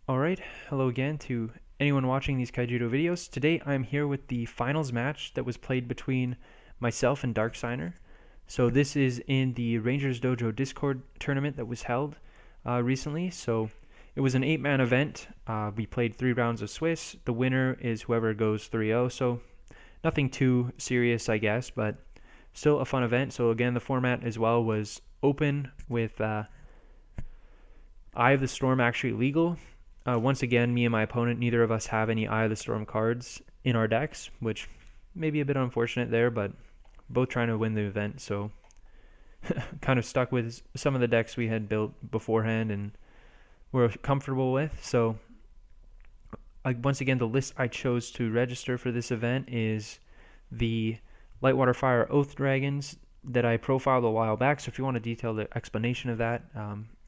Alright, hello again to anyone watching these Kaijudo videos. Today I'm here with the finals match that was played between myself and Darksigner. So this is in the Rangers Dojo Discord tournament that was held recently. So it was an 8-man event. We played 3 rounds of Swiss. The winner is whoever goes 3-0. So nothing too serious, I guess, but still a fun event. So again, the format as well was open with Eye of the Storm actually legal. Once again, me and my opponent, neither of us have any Eye of the Storm cards in our decks, which may be a bit unfortunate there, but both trying to win the event, so kind of stuck with some of the decks we had built beforehand and were comfortable with. So once again, the list I chose to register for this event is the Lightwater Fire Oath Dragons that I profiled a while back, so if you want a detailed explanation of that,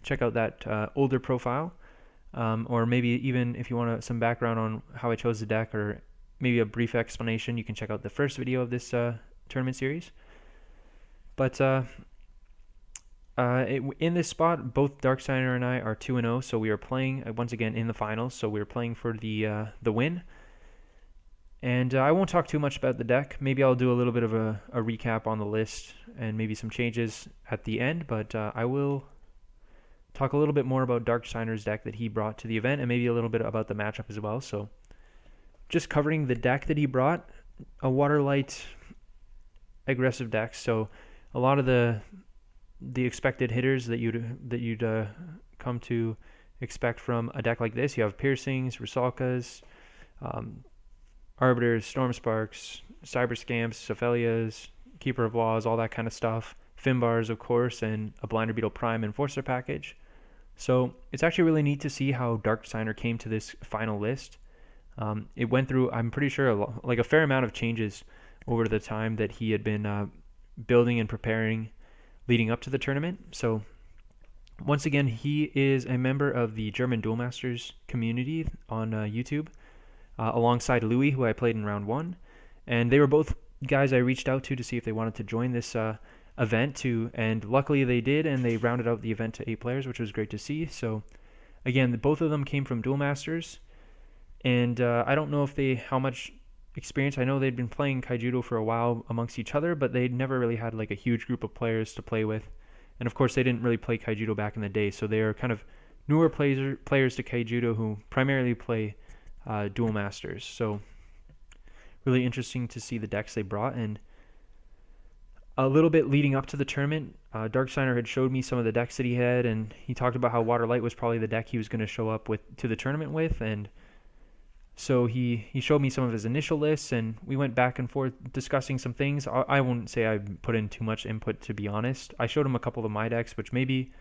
check out that older profile. Or maybe even if you want some background on how I chose the deck or maybe a brief explanation, you can check out the first video of this tournament series. But in this spot, both Darksigner and I are 2-0, so we are playing once again in the finals, so we're playing for the win. And I won't talk too much about the deck. Maybe I'll do a little bit of a recap on the list and maybe some changes at the end, but I will talk a little bit more about Darksigner's deck that he brought to the event and maybe a little bit about the matchup as well. So just covering the deck that he brought, a waterlight aggressive deck. So a lot of the expected hitters that you'd come to expect from a deck like this. You have Piercings, Rusalkas, Arbiters, Storm Sparks, Cyber Scamps, Cephalias, Keeper of Laws, all that kind of stuff. Finbars, of course, and a Blinder Beetle Prime Enforcer package. So it's actually really neat to see how Darksigner came to this final list. It went through, I'm pretty sure, a fair amount of changes over the time that he had been building and preparing leading up to the tournament. So once again, he is a member of the German Duel Masters community on YouTube, alongside Louis, who I played in round 1. And they were both guys I reached out to see if they wanted to join this event too, and luckily they did, and they rounded out the event to 8 players, which was great to see. So again, both of them came from Duel Masters, and I don't know how much experience. I know they'd been playing Kaijudo for a while amongst each other, but they'd never really had like a huge group of players to play with, and of course they didn't really play Kaijudo back in the day, so they are kind of newer players to Kaijudo who primarily play Duel Masters. So really interesting to see the decks they brought. And a little bit leading up to the tournament, Darksigner had showed me some of the decks that he had, and he talked about how Waterlight was probably the deck he was going to show up with to the tournament with. And so he showed me some of his initial lists, and we went back and forth discussing some things. I won't say I put in too much input, to be honest. I showed him a couple of my decks, which maybe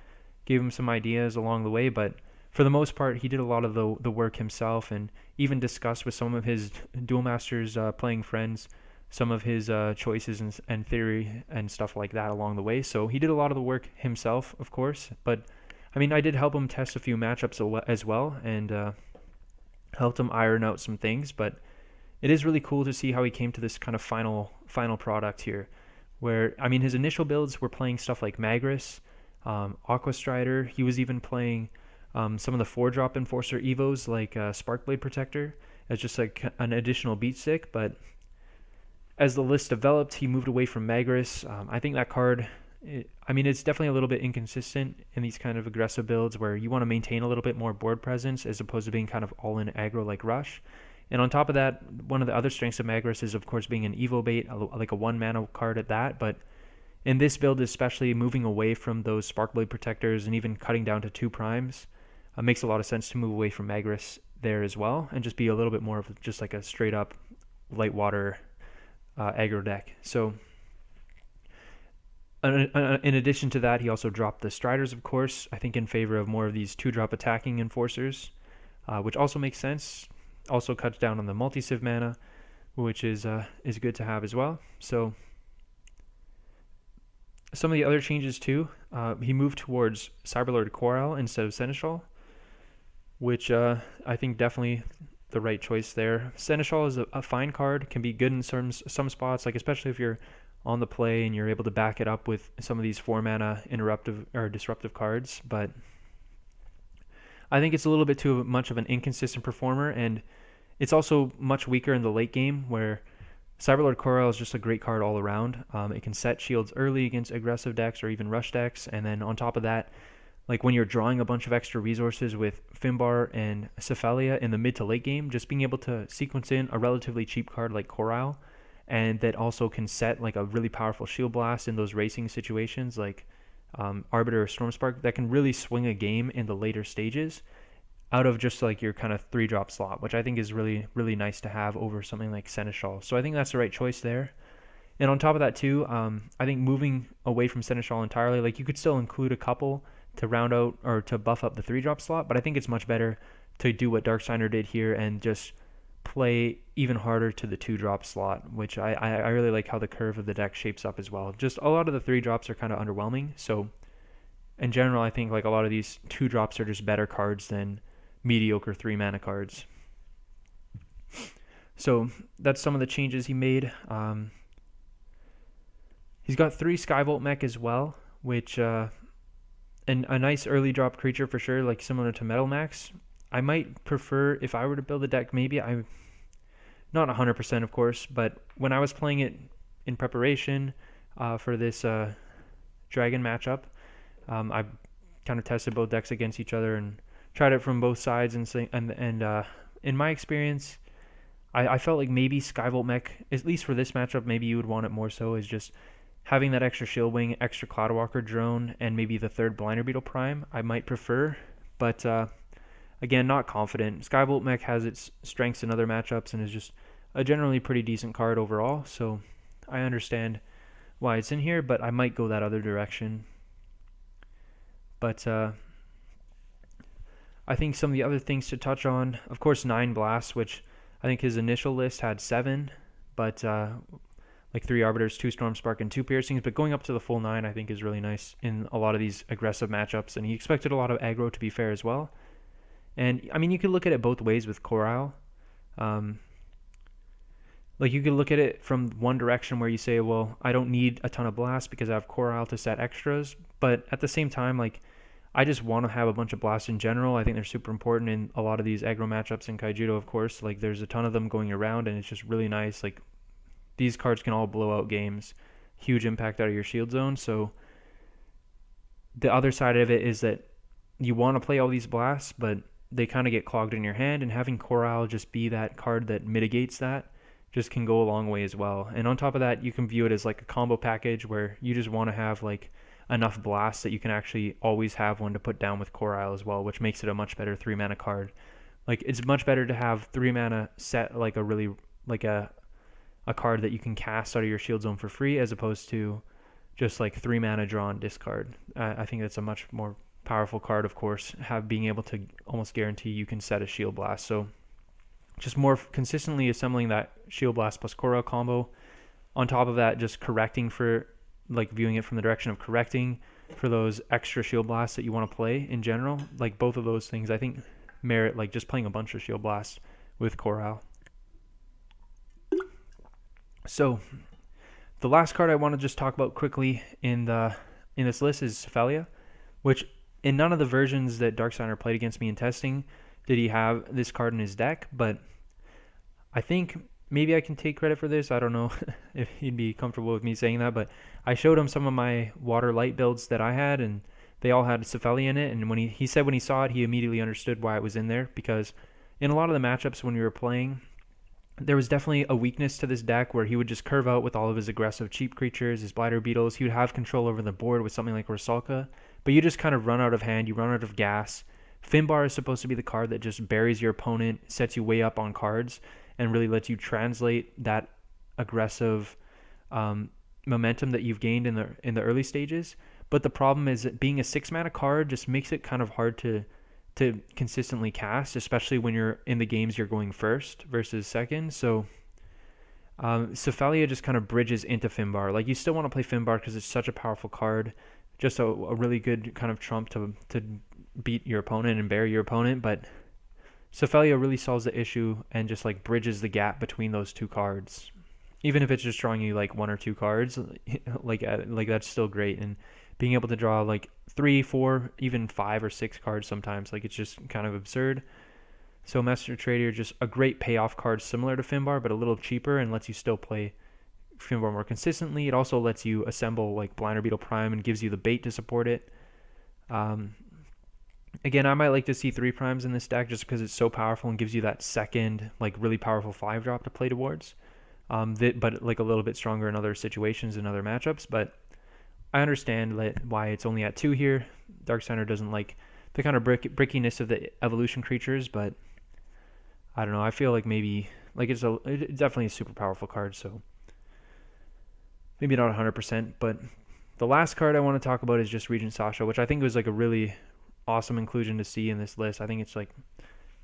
gave him some ideas along the way, but for the most part, he did a lot of the work himself, and even discussed with some of his Duel Masters playing friends some of his choices and theory and stuff like that along the way. So he did a lot of the work himself, of course, but I mean, I did help him test a few matchups as well, and helped him iron out some things. But it is really cool to see how he came to this kind of final product here, where, I mean, his initial builds were playing stuff like Magris, Aqua Strider. He was even playing some of the 4-drop Enforcer Evos like Sparkblade Protector as just like an additional beat stick. But as the list developed, he moved away from Magris. I think that card, it's definitely a little bit inconsistent in these kind of aggressive builds where you want to maintain a little bit more board presence as opposed to being kind of all-in aggro like Rush. And on top of that, one of the other strengths of Magris is, of course, being an Evo bait, like a 1-mana card at that. But in this build, especially moving away from those Sparkblade Protectors and even cutting down to 2 primes, makes a lot of sense to move away from Magris there as well and just be a little bit more of just like a straight-up light water aggro deck. So in addition to that, he also dropped the Striders, of course, I think in favor of more of these 2-drop attacking enforcers, which also makes sense. Also cuts down on the multi-civ mana, which is good to have as well. So some of the other changes too, he moved towards Cyberlord Coral instead of Seneschal, which I think definitely the right choice there. Seneschal is a fine card, can be good in some spots, like especially if you're on the play and you're able to back it up with some of these 4-mana interruptive or disruptive cards. But I think it's a little bit too much of an inconsistent performer, and it's also much weaker in the late game where Cyberlord Coral is just a great card all around. It can set shields early against aggressive decks or even rush decks, and then on top of that, like when you're drawing a bunch of extra resources with Finbar and Cephalia in the mid to late game, just being able to sequence in a relatively cheap card like Coral, and that also can set like a really powerful shield blast in those racing situations like Arbiter or Stormspark, that can really swing a game in the later stages out of just like your kind of 3-drop slot, which I think is really, really nice to have over something like Seneschal. So I think that's the right choice there. And on top of that too, I think moving away from Seneschal entirely, like you could still include a couple to round out or to buff up the 3-drop slot, but I think it's much better to do what Darksigner did here and just play even harder to the 2-drop slot, which I really like how the curve of the deck shapes up as well. Just a lot of the 3-drops are kind of underwhelming, so in general I think like a lot of these 2-drops are just better cards than mediocre 3-mana cards. So that's some of the changes he made. He's got 3 Skyvolt mech as well, which and a nice early drop creature for sure, like similar to Metal Max. I might prefer, if I were to build a deck, maybe I'm not 100% of course, but when I was playing it in preparation for this Dragon matchup, I kind of tested both decks against each other and tried it from both sides, and in my experience, I felt like maybe Skyvolt mech, at least for this matchup, maybe you would want it more so, is just having that extra Shield Wing, extra Cloudwalker drone, and maybe the 3rd Blinder Beetle Prime I might prefer, but again, not confident. Skyvolt mech has its strengths in other matchups and is just a generally pretty decent card overall, so I understand why it's in here, but I might go that other direction. But I think some of the other things to touch on, of course, 9 blasts, which I think his initial list had 7, but like 3 Arbiters, 2 Stormspark, and 2 Piercings, but going up to the full 9 I think is really nice in a lot of these aggressive matchups, and he expected a lot of aggro, to be fair, as well. And I mean, you could look at it both ways with Coral. Like you could look at it from one direction where you say, well, I don't need a ton of blasts because I have Coral to set extras, but at the same time, like I just want to have a bunch of blasts in general. I think they're super important in a lot of these aggro matchups in Kaijudo, of course. Like there's a ton of them going around, and it's just really nice. Like these cards can all blow out games, huge impact out of your shield zone. So the other side of it is that you want to play all these blasts, but they kind of get clogged in your hand, and having Coral just be that card that mitigates that just can go a long way as well. And on top of that, you can view it as like a combo package where you just want to have like enough blasts that you can actually always have one to put down with Coral as well, which makes it a much better 3-mana card. Like it's much better to have 3 mana set like a really like a card that you can cast out of your shield zone for free, as opposed to just like 3 mana draw and discard. I think that's a much more powerful card, of course, being able to almost guarantee you can set a shield blast. So just more consistently assembling that shield blast plus Coral combo. On top of that, just correcting for like viewing it from the direction of correcting for those extra shield blasts that you want to play in general. Like both of those things I think merit like just playing a bunch of shield blasts with Coral. So the last card I want to just talk about quickly in this list is Cephalia, which in none of the versions that Darksigner played against me in testing did he have this card in his deck, but I think maybe I can take credit for this. I don't know if he'd be comfortable with me saying that, but I showed him some of my water light builds that I had, and they all had Cephalia in it, and when he said when he saw it, he immediately understood why it was in there, because in a lot of the matchups when we were playing, there was definitely a weakness to this deck where he would just curve out with all of his aggressive cheap creatures, his blighter beetles. He would have control over the board with something like Rusalka, but you just kind of run out of hand, you run out of gas. Finbar is supposed to be the card that just buries your opponent, sets you way up on cards, and really lets you translate that aggressive momentum that you've gained in the early stages. But the problem is that being a 6-mana card just makes it kind of hard to consistently cast, especially when you're in the games you're going first versus second. So Cephalia just kind of bridges into Finbar. Like you still want to play Finbar because it's such a powerful card, just a really good kind of trump to beat your opponent and bury your opponent, but Cephalia really solves the issue and just like bridges the gap between those two cards. Even if it's just drawing you like 1 or 2 cards, like that's still great. And being able to draw like 3, 4, even 5 or 6 cards sometimes. Like, it's just kind of absurd. So Master Trader, just a great payoff card similar to Finbar, but a little cheaper and lets you still play Finbar more consistently. It also lets you assemble like Blinder Beetle Prime and gives you the bait to support it. Again, I might like to see 3 primes in this deck just because it's so powerful and gives you that second, like, really powerful 5-drop to play towards. But like a little bit stronger in other situations and other matchups. But I understand why it's only at 2 here. Darksigner doesn't like the kind of brickiness of the evolution creatures, but I don't know. I feel like maybe like it's definitely a super powerful card, so maybe not 100%. But the last card I want to talk about is just Regent Sasha, which I think was like a really awesome inclusion to see in this list. I think it's like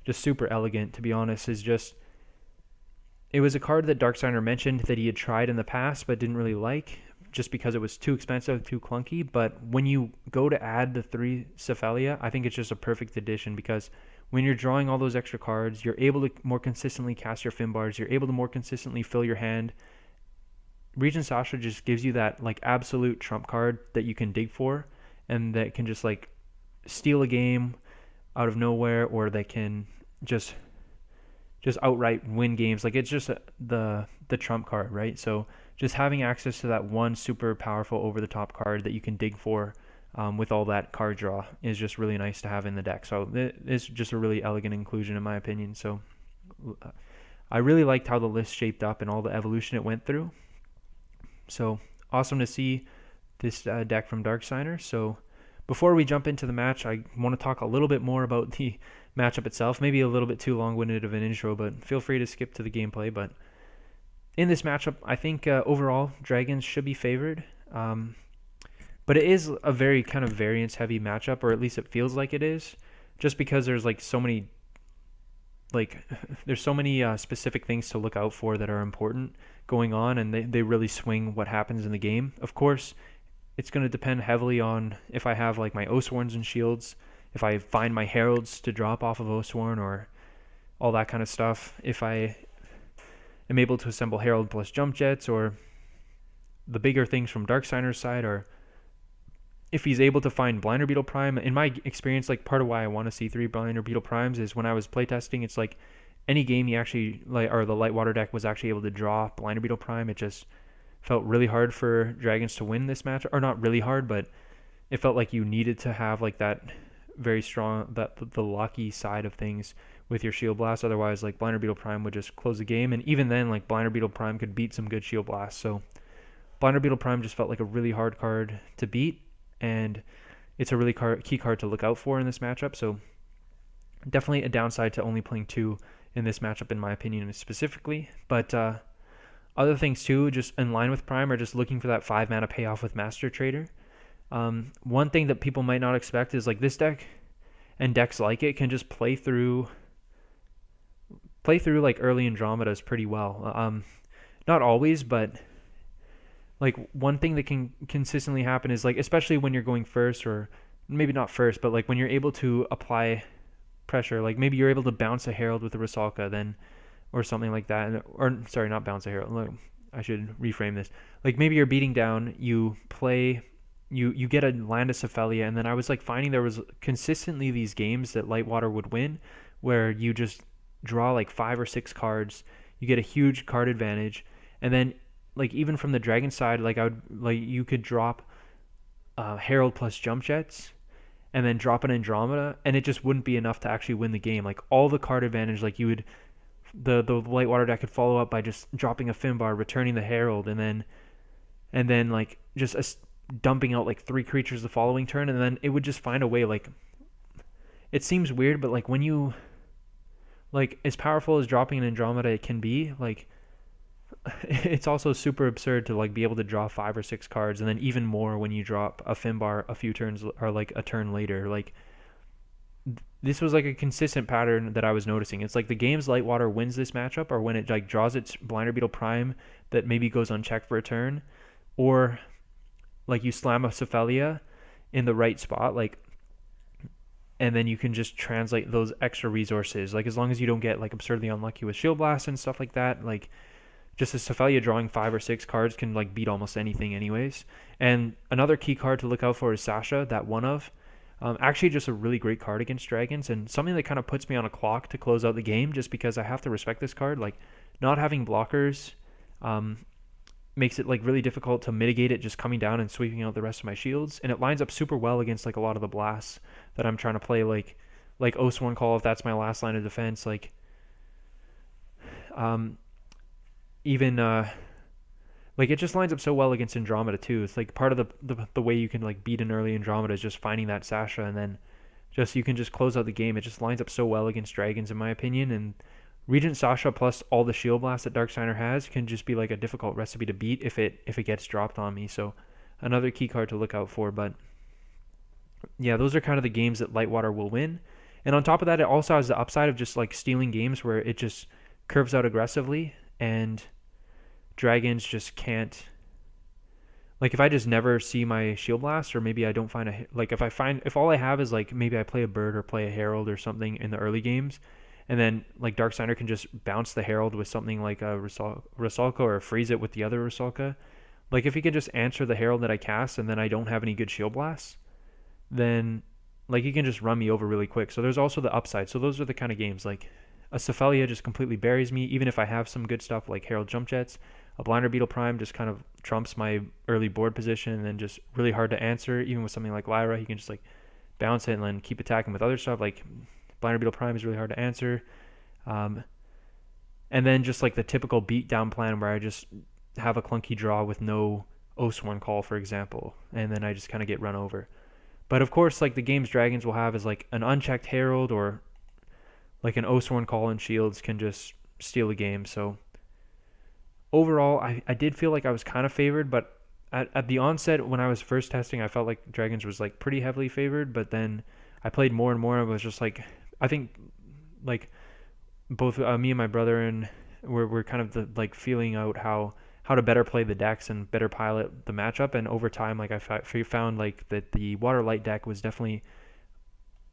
just super elegant, to be honest. It was a card that Darksigner mentioned that he had tried in the past but didn't really like, just because it was too expensive, too clunky. But when you go to add the 3 Cephalia, I think it's just a perfect addition, because when you're drawing all those extra cards, you're able to more consistently cast your Finbars, you're able to more consistently fill your hand. Regent Sasha just gives you that like absolute trump card that you can dig for, and that can just like steal a game out of nowhere, or they can just outright win games. Like, it's just the trump card, right? So just having access to that one super powerful over the top card that you can dig for with all that card draw is just really nice to have in the deck. So it's just a really elegant inclusion in my opinion. So I really liked how the list shaped up and all the evolution it went through. So awesome to see this deck from Darksigner. So before we jump into the match, I want to talk a little bit more about the matchup itself. Maybe a little bit too long-winded of an intro, but feel free to skip to the gameplay. But in this matchup, I think overall Dragons should be favored. But it is a very kind of variance-heavy matchup, or at least it feels like it is, just because there's like so many specific things to look out for that are important going on, and they really swing what happens in the game. Of course, it's going to depend heavily on if I have like my Oathsworns and Shields, if I find my Heralds to drop off of Oathsworn, or all that kind of stuff. If I am able to assemble Herald plus Jump Jets, or the bigger things from Darksigner's side, or if he's able to find Blinder Beetle Prime. In my experience, like, part of why I want to see 3 Blinder Beetle Primes is when I was playtesting, it's like any game you actually like, or the Lightwater deck was actually able to draw Blinder Beetle Prime, it just felt really hard for Dragons to win this match. Or not really hard, but it felt like you needed to have like that very strong, the lucky side of things with your Shield Blast. Otherwise, like, Blinder Beetle Prime would just close the game, and even then, like, Blinder Beetle Prime could beat some good Shield Blasts. So Blinder Beetle Prime just felt like a really hard card to beat, and it's a really key card to look out for in this matchup. So definitely a downside to only playing 2 in this matchup, in my opinion, specifically. But other things too, just in line with Prime, are just looking for that 5 mana payoff with Master Trader. One thing that people might not expect is like this deck and decks like it can just play through like early Andromedas pretty well. Not always, but like one thing that can consistently happen is like, especially when you're going first, or maybe not first, but like when you're able to apply pressure, like maybe you're able to bounce a Herald with a Rusalka then, or something like that. Or sorry, not bounce a Herald. I should reframe this. Like maybe you're beating down, you play, you get a land of Cephalia, and then I was like finding there was consistently these games that Lightwater would win where you just draw like 5 or 6 cards, you get a huge card advantage, and then like even from the Dragon side, like you could drop Herald plus Jump Jets and then drop an Andromeda, and it just wouldn't be enough to actually win the game. Like all the card advantage, like you would, the Lightwater deck could follow up by just dropping a Finbar, returning the Herald, and then like just dumping out like 3 creatures the following turn, and then it would just find a way. Like, it seems weird, but like when you, like, as powerful as dropping an Andromeda it can be, like it's also super absurd to like be able to draw 5 or 6 cards, and then even more when you drop a Finbar a few turns, or like a turn later. Like this was like a consistent pattern that I was noticing. It's like the games Lightwater wins this matchup are when it like draws its Blinder Beetle Prime that maybe goes unchecked for a turn, or like you slam a Cephalia in the right spot, like, and then you can just translate those extra resources. Like as long as you don't get like absurdly unlucky with Shield Blast and stuff like that, like just a Sephelia drawing 5 or 6 cards can like beat almost anything anyways. And another key card to look out for is Sasha, that one of. Actually, just a really great card against dragons, and something that kind of puts me on a clock to close out the game, just because I have to respect this card. Like, not having blockers makes it like really difficult to mitigate it just coming down and sweeping out the rest of my shields, and it lines up super well against like a lot of the blasts that I'm trying to play, like Oath-Sworn Call if that's my last line of defense. Like, even like it just lines up so well against Andromeda too. It's like part of the way you can like beat an early Andromeda is just finding that Sasha, and then just you can just close out the game. It just lines up so well against dragons in my opinion, and Regent Sasha plus all the shield blasts that Darksigner has can just be like a difficult recipe to beat if it gets dropped on me. So another key card to look out for. But yeah, those are kind of the games that Lightwater will win. And on top of that, it also has the upside of just like stealing games where it just curves out aggressively, and dragons just can't. Like if I just never see my shield blast, or maybe I don't find if all I have is like maybe I play a bird or play a herald or something in the early games, and then like Darksigner can just bounce the herald with something like a Rusalka or freeze it with the other Rusalka. Like if he can just answer the herald that I cast and then I don't have any good shield blasts, then like he can just run me over really quick. So there's also the upside. So those are the kind of games like a Sephelia just completely buries me, even if I have some good stuff like Herald Jump Jets. A Blinder Beetle Prime just kind of trumps my early board position, and then just really hard to answer. Even with something like Lyra, he can just like bounce it and then keep attacking with other stuff. Like Blinder Beetle Prime is really hard to answer. And then just like the typical beatdown plan where I just have a clunky draw with no Oath-Sworn Call, for example, and then I just kind of get run over. But of course, like the games dragons will have is like an unchecked Herald or like an Oath-Sworn Call and shields can just steal the game. So overall, I did feel like I was kind of favored, but at the onset when I was first testing, I felt like dragons was like pretty heavily favored. But then I played more and more. I was just like, I think like both me and my brother and we're kind of like feeling out how to better play the decks and better pilot the matchup. And over time, like I found like that the Water Light deck was definitely,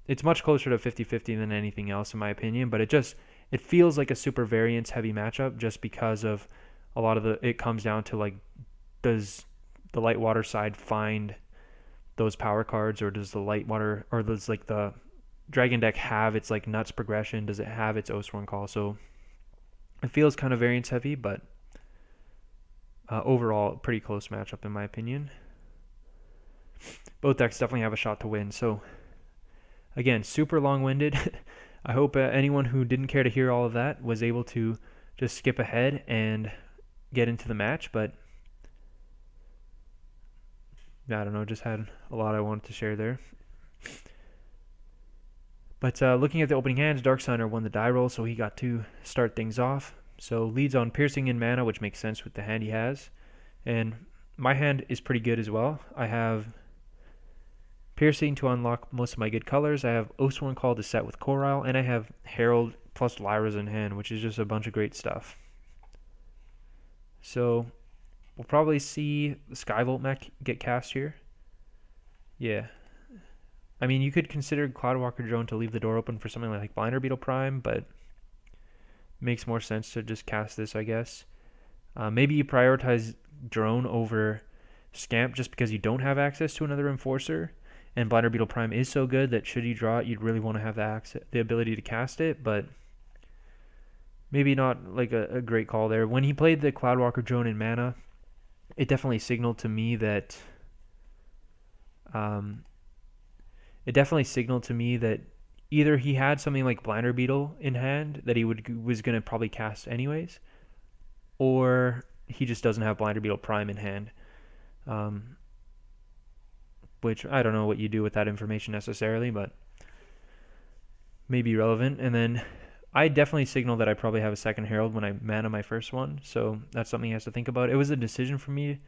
it's much closer to 50-50 than anything else in my opinion. But it feels like a super variance heavy matchup just because of a lot of it comes down to like, does the light water side find those power cards, or does the light water, or does like the dragon deck have its like nuts progression? Does it have its Oath-Sworn Call? So it feels kind of variance heavy, but overall pretty close matchup in my opinion. Both decks definitely have a shot to win. So again, super long-winded. I hope anyone who didn't care to hear all of that was able to just skip ahead and get into the match, but I don't know, just had a lot I wanted to share there. But looking at the opening hands, Darksigner won the die roll, so he got to start things off. So leads on Piercing and Mana, which makes sense with the hand he has. And my hand is pretty good as well. I have Piercing to unlock most of my good colors. I have Oath-Sworn Call to set with Coral, and I have Herald plus Lyra's in hand, which is just a bunch of great stuff. So we'll probably see the Skyvolt mech get cast here. Yeah. I mean, you could consider Cloudwalker Drone to leave the door open for something like Blinder Beetle Prime, but it makes more sense to just cast this, I guess. Maybe you prioritize Drone over Scamp just because you don't have access to another Enforcer, and Blinder Beetle Prime is so good that should you draw it, you'd really want to have the ability to cast it, but maybe not like a great call there. When he played the Cloudwalker Drone in Mana, it definitely signaled to me that either he had something like Blinder Beetle in hand that he was going to probably cast anyways, or he just doesn't have Blinder Beetle Prime in hand. Which I don't know what you do with that information necessarily, but may be relevant. And then I definitely signal that I probably have a second Herald when I mana my first one, so that's something he has to think about. It was a decision for me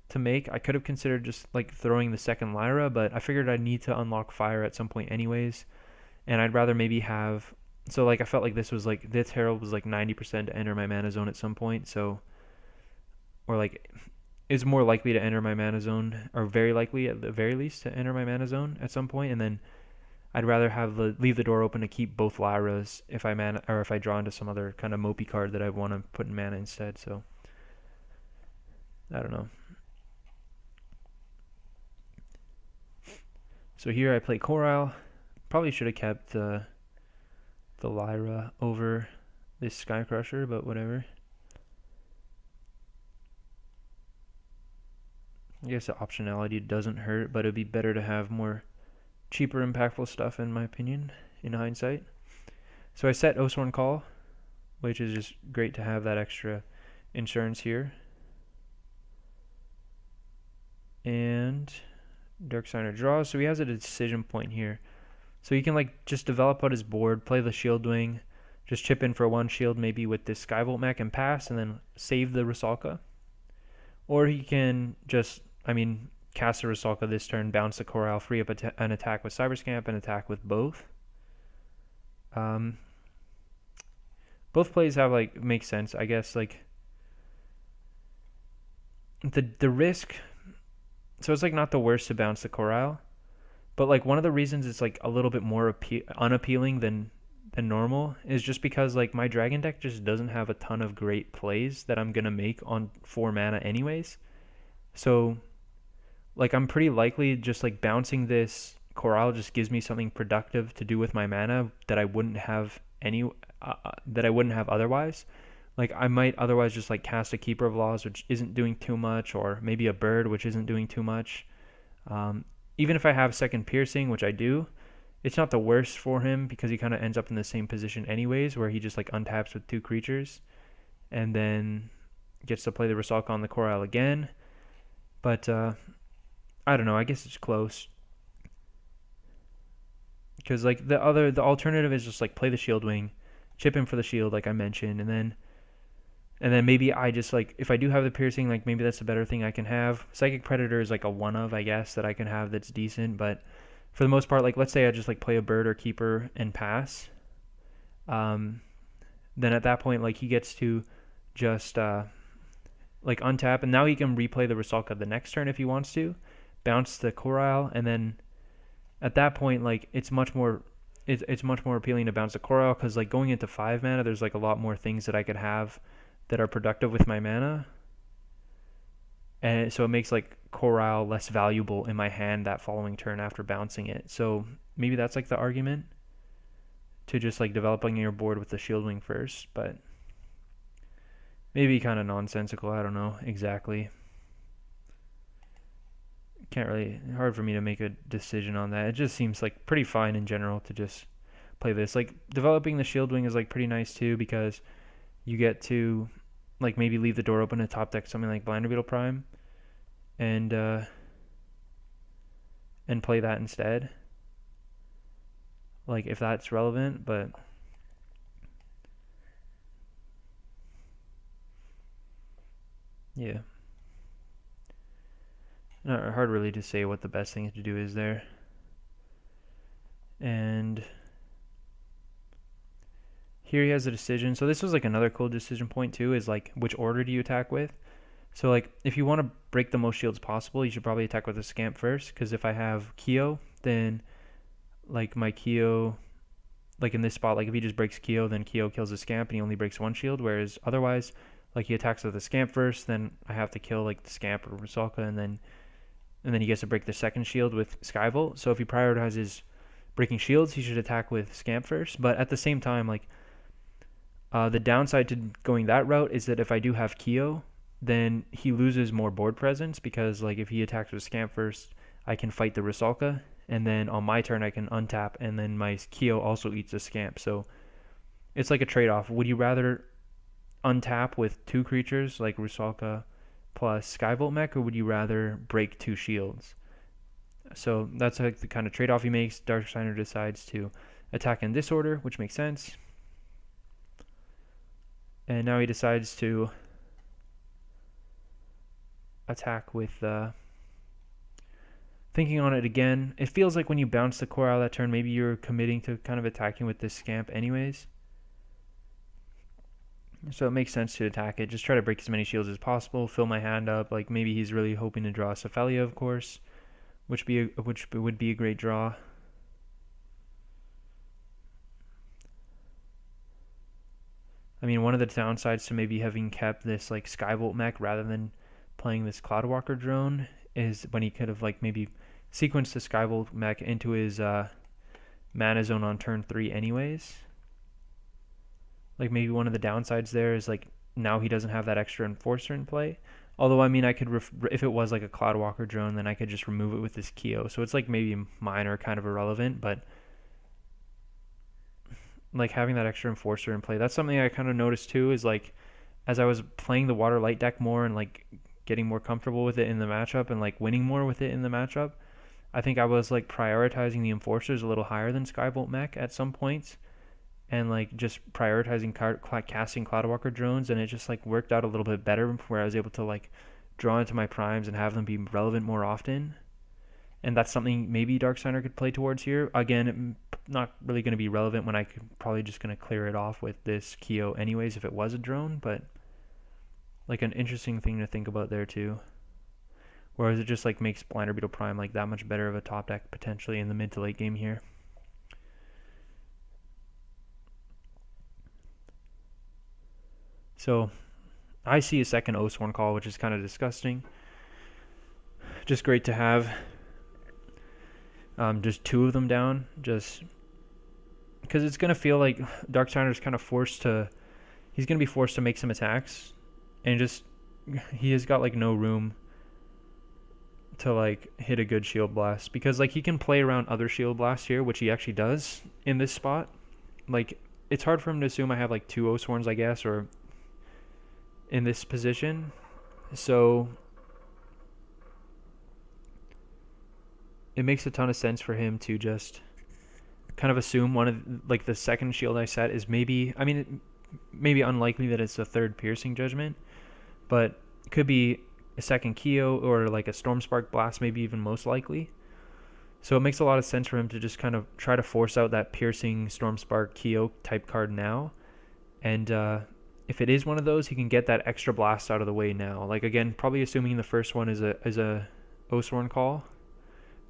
to make. I could have considered just like throwing the second Lyra, but I figured I'd need to unlock fire at some point anyways, and I'd rather maybe have, so like I felt like this Herald was like 90% to enter my mana zone at some point, so, or like is more likely to enter my mana zone, or very likely at the very least to enter my mana zone at some point, and then I'd rather leave the door open to keep both Lyras if I draw into some other kind of mopey card that I want to put in mana instead. So I don't know. So here I play Coral. Probably should have kept the Lyra over this Sky Crusher, but whatever. I guess the optionality doesn't hurt, but it'd be better to have more cheaper, impactful stuff, in my opinion, in hindsight. So I set Oathsworn Call, which is just great to have that extra insurance here. And Darksigner draws, so he has a decision point here. So he can like just develop out his board, play the Shield Wing, just chip in for one shield maybe with this Skyvolt mech and pass, and then save the Rusalka. Or he can just, cast a Rusalka this turn, bounce the Coral, free up an attack with Cyberscamp and attack with both. Both plays have make sense, I guess. The risk, so it's not the worst to bounce the Coral, but one of the reasons it's a little bit more unappealing than normal is just because my Dragon deck just doesn't have a ton of great plays that I'm gonna make on 4 mana anyways. So I'm pretty likely just bouncing this Coral just gives me something productive to do with my mana that I wouldn't have otherwise. I might otherwise just cast a Keeper of Laws, which isn't doing too much, or maybe a Bird, which isn't doing too much. Even if I have second Piercing, which I do, it's not the worst for him because he kind of ends up in the same position anyways, where he just untaps with 2 creatures and then gets to play the Rusalka on the Coral again. But I don't know, I guess it's close. Because the alternative is just play the Shield Wing, chip in for the shield like I mentioned, and then maybe I just if I do have the piercing, maybe that's a better thing I can have. Psychic Predator is a one of, I guess, that I can have that's decent, but for the most part, let's say I just play a Bird or Keeper and pass. Then at that point, he gets to just untap, and now he can replay the Rusalka the next turn if he wants to, bounce the Coral, and then at that point, it's much more appealing to bounce the Coral because going into 5 mana, there's a lot more things that I could have that are productive with my mana, and so it makes Coral less valuable in my hand that following turn after bouncing it. So maybe that's the argument to just developing your board with the Shield Wing first, but maybe kind of nonsensical. I don't know exactly. Hard for me to make a decision on that. It just seems pretty fine in general to just play this. Developing the Shield Wing is pretty nice too, because you get to maybe leave the door open to top deck something like Blinder Beetle Prime and play that instead, if that's relevant. But yeah, hard really to say what the best thing to do is there. And here he has a decision. So this was another cool decision point too, is which order do you attack with? So if you want to break the most shields possible, you should probably attack with a Scamp first, because if I have Kyo, then my Kyo, in this spot, if he just breaks Kyo, then Kyo kills the Scamp and he only breaks 1 shield, whereas otherwise he attacks with a Scamp first, then I have to kill the Scamp or Rusalka, and then he gets to break the second shield with Skyvolt. So if he prioritizes breaking shields, he should attack with Scamp first. But at the same time, the downside to going that route is that if I do have Kyo, then he loses more board presence, because if he attacks with Scamp first, I can fight the Rusalka, and then on my turn I can untap, and then my Kyo also eats the Scamp. So it's a trade-off. Would you rather untap with 2 creatures like Rusalka plus Skyvolt mech, or would you rather break 2 shields? So that's the kind of trade-off he makes. Darksigner decides to attack in this order, which makes sense. And now he decides to attack with thinking on it again. It feels like when you bounce the Coral that turn, maybe you're committing to kind of attacking with this Scamp anyways. So it makes sense to attack it. Just try to break as many shields as possible, fill my hand up. Maybe he's really hoping to draw Cephalia, of course, which would be a great draw. One of the downsides to maybe having kept this Skyvolt mech rather than playing this Cloudwalker drone is when he could have like maybe sequenced the Skybolt mech into his mana zone on turn 3 anyways. Like maybe one of the downsides there is like now he doesn't have that extra enforcer in play. Although I mean I could if it was like a Cloudwalker drone, then I could just remove it with this Kyo. So it's like maybe minor, kind of irrelevant, but like having that extra enforcer in play, that's something I kind of noticed too, is like as I was playing the water light deck more and like getting more comfortable with it in the matchup and like winning more with it in the matchup, I think I was like prioritizing the enforcers a little higher than Skybolt mech at some points, and like just prioritizing casting Cloudwalker drones, and it just like worked out a little bit better where I was able to like draw into my primes and have them be relevant more often. And that's something maybe Darksigner could play towards here. Again, not really going to be relevant when I could probably just going to clear it off with this Kyo anyways if it was a drone, but like an interesting thing to think about there too. Whereas it just like makes Blinder Beetle Prime like that much better of a top deck potentially in the mid to late game here. So I see a second Oathsworn Call, which is kind of disgusting. Just great to have. Just 2 of them down, just because it's gonna feel like Darksigner's kind of he's gonna be forced to make some attacks, and just he has got like no room to like hit a good shield blast, because like he can play around other shield blasts here, which he actually does in this spot. Like it's hard for him to assume I have like 2 Oathsworns, I guess, or in this position, so it makes a ton of sense for him to just kind of assume one of like the second shield I set is maybe, I mean, it may be unlikely that it's a third piercing judgment, but it could be a second Kyo or like a Stormspark blast, maybe even most likely. So it makes a lot of sense for him to just kind of try to force out that piercing Stormspark Kyo type card now. And if it is one of those, he can get that extra blast out of the way now. Like again, probably assuming the first one is a Oathsworn Call.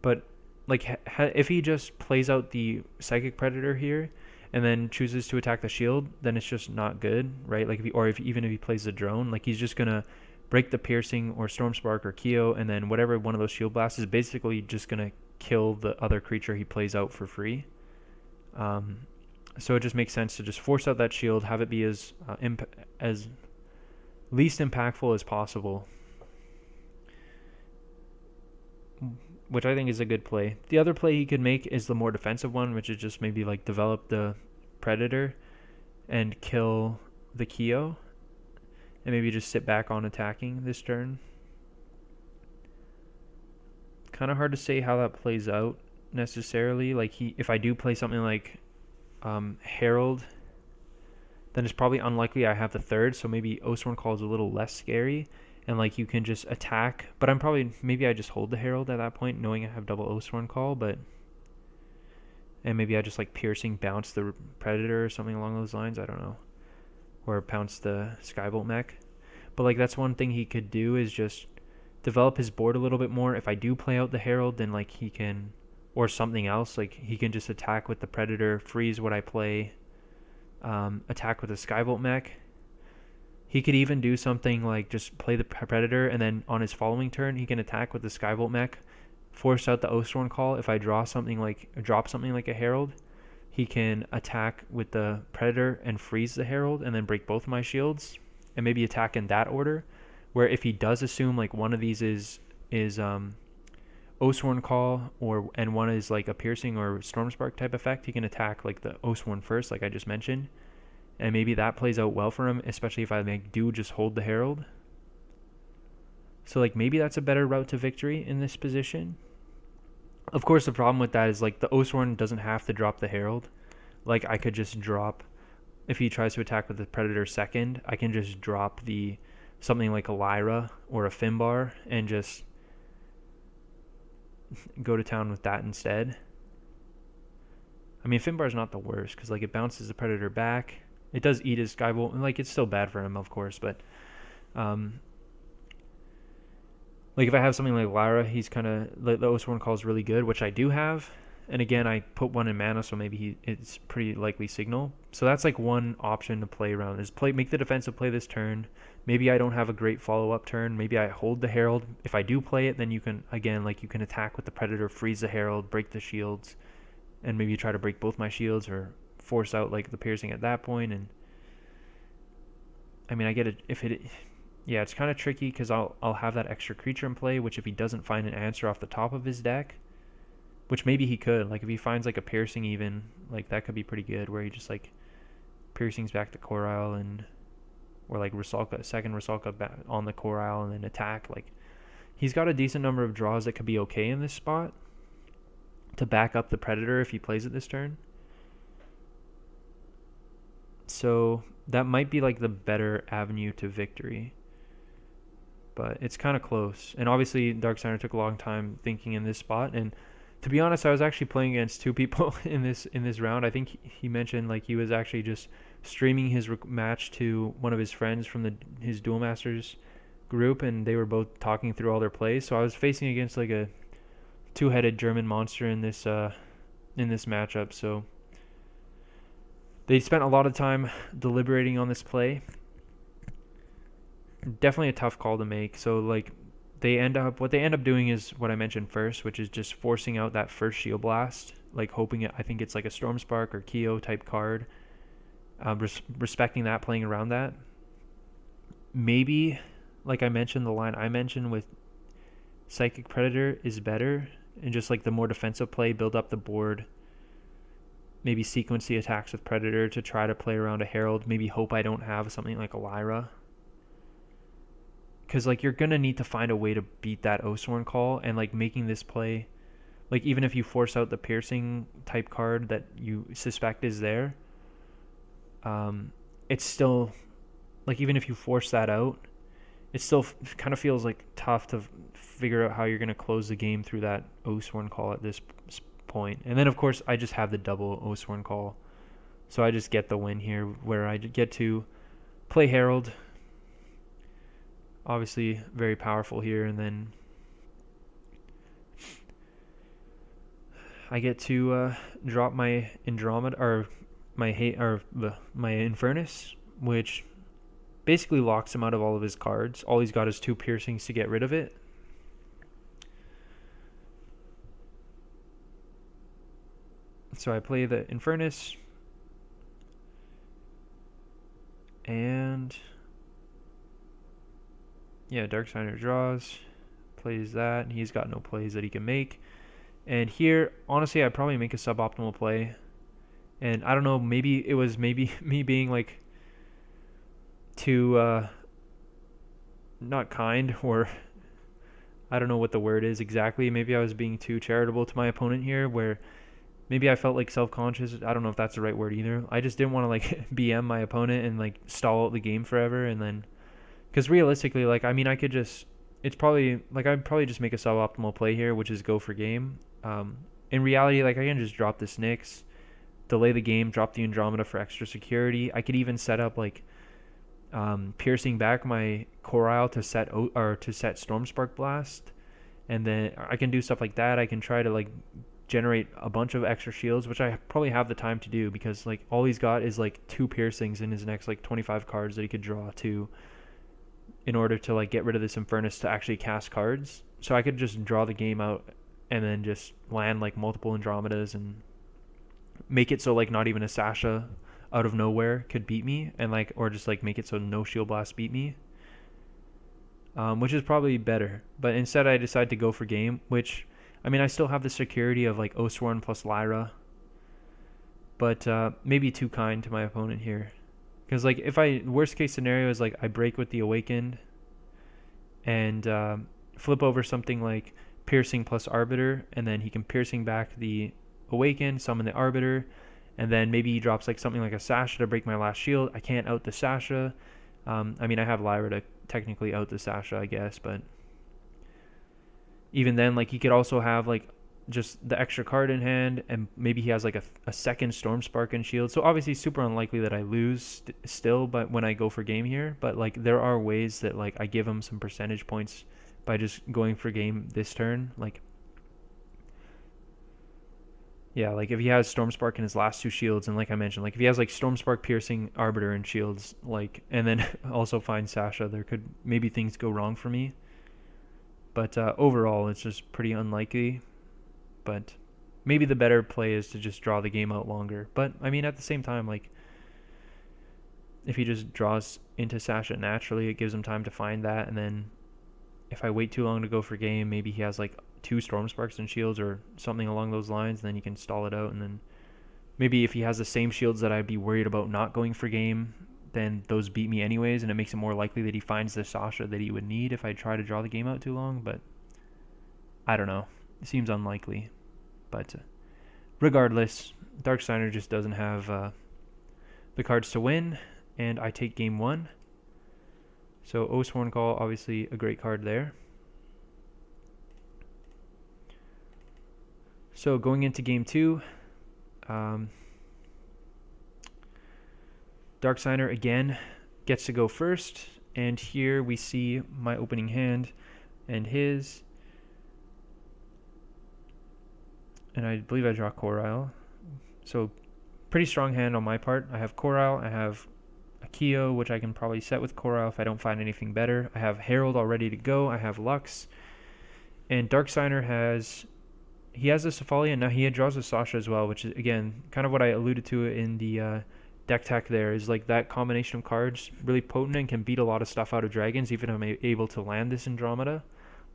But like if he just plays out the Psychic Predator here and then chooses to attack the shield, then it's just not good, right? Like even if he plays the drone, like he's just gonna break the piercing or Stormspark or Kyo, and then whatever one of those shield blasts is basically just gonna kill the other creature he plays out for free. So it just makes sense to just force out that shield, have it be as least impactful as possible, which I think is a good play. The other play he could make is the more defensive one, which is just maybe like develop the Predator and kill the Kyo, and maybe just sit back on attacking this turn. Kind of hard to say how that plays out necessarily. Like if I do play something like Herald, then it's probably unlikely I have the third, so maybe Oathsworn Call is a little less scary. And like you can just attack, but maybe I just hold the Herald at that point, knowing I have double Oathsworn Call, and maybe I just like piercing bounce the Predator or something along those lines, I don't know, or bounce the Skybolt mech. But like that's one thing he could do, is just develop his board a little bit more. If I do play out the Herald, then like he can, or something else, like he can just attack with the Predator, freeze what I play, attack with the Skybolt mech. He could even do something like just play the Predator, and then on his following turn, he can attack with the Skybolt mech, force out the Oathsworn Call. If I drop something like a Herald, he can attack with the Predator and freeze the Herald, and then break both of my shields, and maybe attack in that order. Where if he does assume like one of these is Oathsworn Call, and one is like a piercing or Stormspark type effect, he can attack like the Oathsworn first, like I just mentioned. And maybe that plays out well for him, especially if I do just hold the Herald. So like maybe that's a better route to victory in this position. Of course, the problem with that is like the Oathsworn doesn't have to drop the Herald. Like I could just drop, if he tries to attack with the Predator second, I can just drop something like a Lyra or a Finbar and just go to town with that instead. I mean, Finbar's not the worst because like it bounces the Predator back. It does eat his Skybolt, and like it's still bad for him, of course, but like if I have something like Lyra, he's kind of, the Oathsworn Call is really good, which I do have. And again, I put one in mana, so maybe it's pretty likely signal. So that's like one option to play around, is make the defensive play this turn. Maybe I don't have a great follow-up turn. Maybe I hold the Herald. If I do play it, then you can, again, like you can attack with the Predator, freeze the Herald, break the shields, and maybe try to break both my shields or force out like the piercing at that point. And I mean, I get it. Yeah, it's kind of tricky because I'll have that extra creature in play, which if he doesn't find an answer off the top of his deck, which maybe he could, like if he finds like a piercing even, like that could be pretty good, where he just like piercings back the core isle, and or like second Rusalka back on the core isle and then attack. Like he's got a decent number of draws that could be okay in this spot to back up the Predator if he plays it this turn. So that might be like the better avenue to victory, but it's kind of close. And obviously Darksigner took a long time thinking in this spot, and to be honest, I was actually playing against two people in this round. I think he mentioned like he was actually just streaming his match to one of his friends from his Duel Masters group, and they were both talking through all their plays. So I was facing against like a two-headed German monster in this matchup. So they spent a lot of time deliberating on this play. Definitely a tough call to make. So like what they end up doing is what I mentioned first, which is just forcing out that first Shield Blast, like hoping I think it's like a Storm Spark or Keo type card, respecting that, playing around that. Maybe, like I mentioned, the line I mentioned with Psychic Predator is better, and just like the more defensive play, build up the board, maybe sequence the attacks with Predator to try to play around a Herald, maybe hope I don't have something like a Lyra. Because like you're going to need to find a way to beat that Oathsworn Call, and like making this play, like even if you force out the piercing type card that you suspect is there, it's still, like even if you force that out, it still kind of feels like tough to figure out how you're going to close the game through that Oathsworn Call at this point. And then of course I just have the double Oathsworn Call, so I just get the win here where I get to play Herald. Obviously very powerful here, and then I get to drop my Andromeda or my Infernus, which basically locks him out of all of his cards. All he's got is 2 piercings to get rid of it. So I play the Infernus, and yeah, Darksigner draws, plays that, and he's got no plays that he can make. And here, honestly, I'd probably make a suboptimal play. And I don't know, maybe it was me being like too not kind, or I don't know what the word is exactly. Maybe I was being too charitable to my opponent here, where maybe I felt like self-conscious. I don't know if that's the right word either. I just didn't want to like BM my opponent and like stall out the game forever, and then because realistically, like I mean, I'd probably just make a suboptimal play here, which is go for game. In reality, like I can just drop this Nyx, delay the game, drop the Andromeda for extra security. I could even set up like piercing back my core isle to set Stormspark Blast, and then I can do stuff like that. I can try to like generate a bunch of extra shields, which I probably have the time to do, because like all he's got is like 2 piercings in his next like 25 cards that he could draw to, in order to like get rid of this Infernus to actually cast cards. So I could just draw the game out and then just land like multiple Andromedas and make it so like not even a Sasha out of nowhere could beat me, and like, or just like make it so no Shield Blast beat me, which is probably better. But instead I decide to go for game, which I mean I still have the security of like Oathsworn plus Lyra, but maybe too kind to my opponent here. Because like worst case scenario is like I break with the Awakened and flip over something like Piercing plus Arbiter, and then he can piercing back the Awakened, summon the Arbiter, and then maybe he drops like something like a Sasha to break my last shield. I can't out the Sasha. I mean I have Lyra to technically out the Sasha, I guess, but even then, like he could also have like just the extra card in hand, and maybe he has like a second Storm Spark and shield. So obviously super unlikely that I lose still, but when I go for game here, but like there are ways that like I give him some percentage points by just going for game this turn. Like Yeah, like if he has Stormspark in his last two shields, and like I mentioned, like if he has like Stormspark, Piercing, Arbiter, and shields, like, and then also find Sasha, there could maybe things go wrong for me. But overall, it's just pretty unlikely. But maybe the better play is to just draw the game out longer. But I mean, at the same time, like if he just draws into Sasha naturally, it gives him time to find that, and then if I wait too long to go for game, maybe he has like two Stormsparks and shields or something along those lines, and then he can stall it out, and then maybe if he has the same shields that I'd be worried about not going for game, then those beat me anyways, and it makes it more likely that he finds the Sasha that he would need if I try to draw the game out too long. But I don't know. It seems unlikely. But regardless, Darksigner just doesn't have the cards to win, and I take game one. So Oathsworn Call, obviously a great card there. So going into game two, Darksigner again gets to go first, and here we see my opening hand and his, and I believe I draw Coral. So pretty strong hand on my part. I have Coral, I have a Kyo, which I can probably set with Coral if I don't find anything better. I have Herald all ready to go. I have Lux, and Darksigner has a Cephalia, and now he draws a Sasha as well, which is again kind of what I alluded to in the deck tech. There is like that combination of cards really potent and can beat a lot of stuff out of dragons, even if I'm able to land this Andromeda.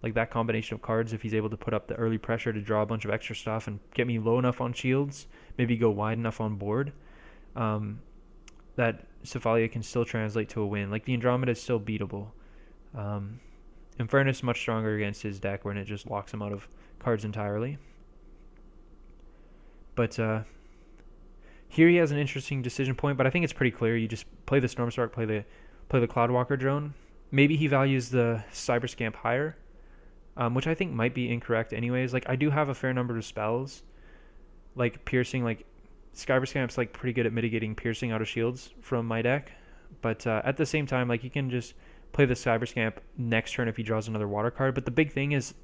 Like that combination of cards, if he's able to put up the early pressure to draw a bunch of extra stuff and get me low enough on shields, maybe go wide enough on board, that Cephalia can still translate to a win. Like the Andromeda is still beatable. Infernus much stronger against his deck when it just locks him out of cards entirely. But here he has an interesting decision point, but I think it's pretty clear. You just play the Stormspark, play the Cloudwalker drone. Maybe he values the Cyber Scamp higher, which I think might be incorrect anyways. Like I do have a fair number of spells, like piercing, like Cyber Scamp's like pretty good at mitigating piercing out of shields from my deck. But at the same time, like you can just play the Cyber Scamp next turn if he draws another water card. But the big thing is,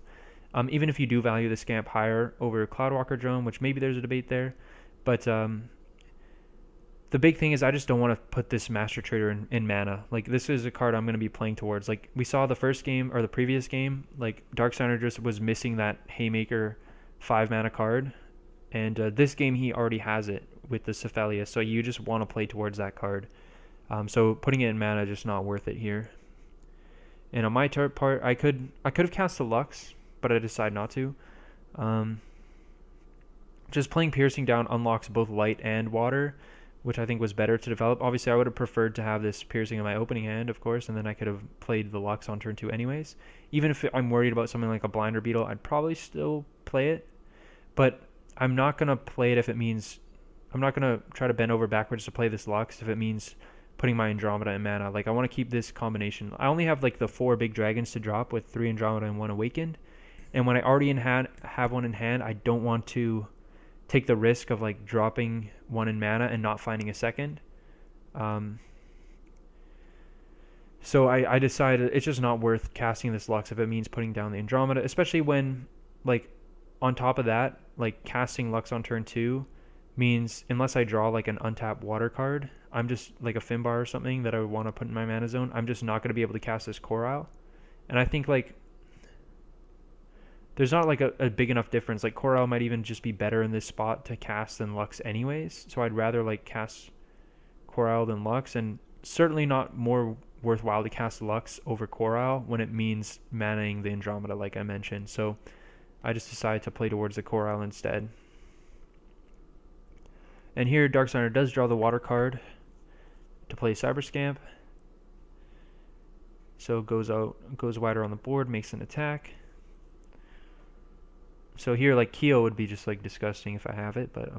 even if you do value the Scamp higher over Cloudwalker drone, which maybe there's a debate there, but the big thing is I just don't want to put this Master Trader in mana. Like this is a card I'm going to be playing towards. Like we saw the first game or the previous game, like Darksigner just was missing that Haymaker 5 mana card, and this game he already has it with the Cephalia, so you just want to play towards that card. So putting it in mana just not worth it here. And on my part, I could have cast the Lux, but I decided not to. Just playing Piercing down unlocks both light and water, which I think was better to develop. Obviously, I would have preferred to have this Piercing in my opening hand, of course, and then I could have played the Lux on turn 2 anyways. Even if I'm worried about something like a Blinder Beetle, I'd probably still play it. But I'm not going to play it if it means... I'm not going to try to bend over backwards to play this Lux if it means putting my Andromeda in mana. Like, I want to keep this combination. I only have, like, the 4 big dragons to drop with 3 Andromeda and 1 Awakened. And when I already have one in hand, I don't want to take the risk of like dropping one in mana and not finding a second. So I decided it's just not worth casting this Lux if it means putting down the Andromeda, especially when, like, on top of that, like casting Lux on turn 2 means unless I draw like an untapped water card, I'm just like a Finbar or something that I would want to put in my mana zone, I'm just not going to be able to cast this Coral. And I think like there's not like a big enough difference. Like Coral might even just be better in this spot to cast than Lux anyways. So I'd rather like cast Coral than Lux, and certainly not more worthwhile to cast Lux over Coral when it means manaing the Andromeda like I mentioned. So I just decided to play towards the Coral instead. And here Darksigner does draw the water card to play Cyber Scamp. So goes wider on the board, makes an attack. So here, like, Kyo would be just, like, disgusting if I have it, but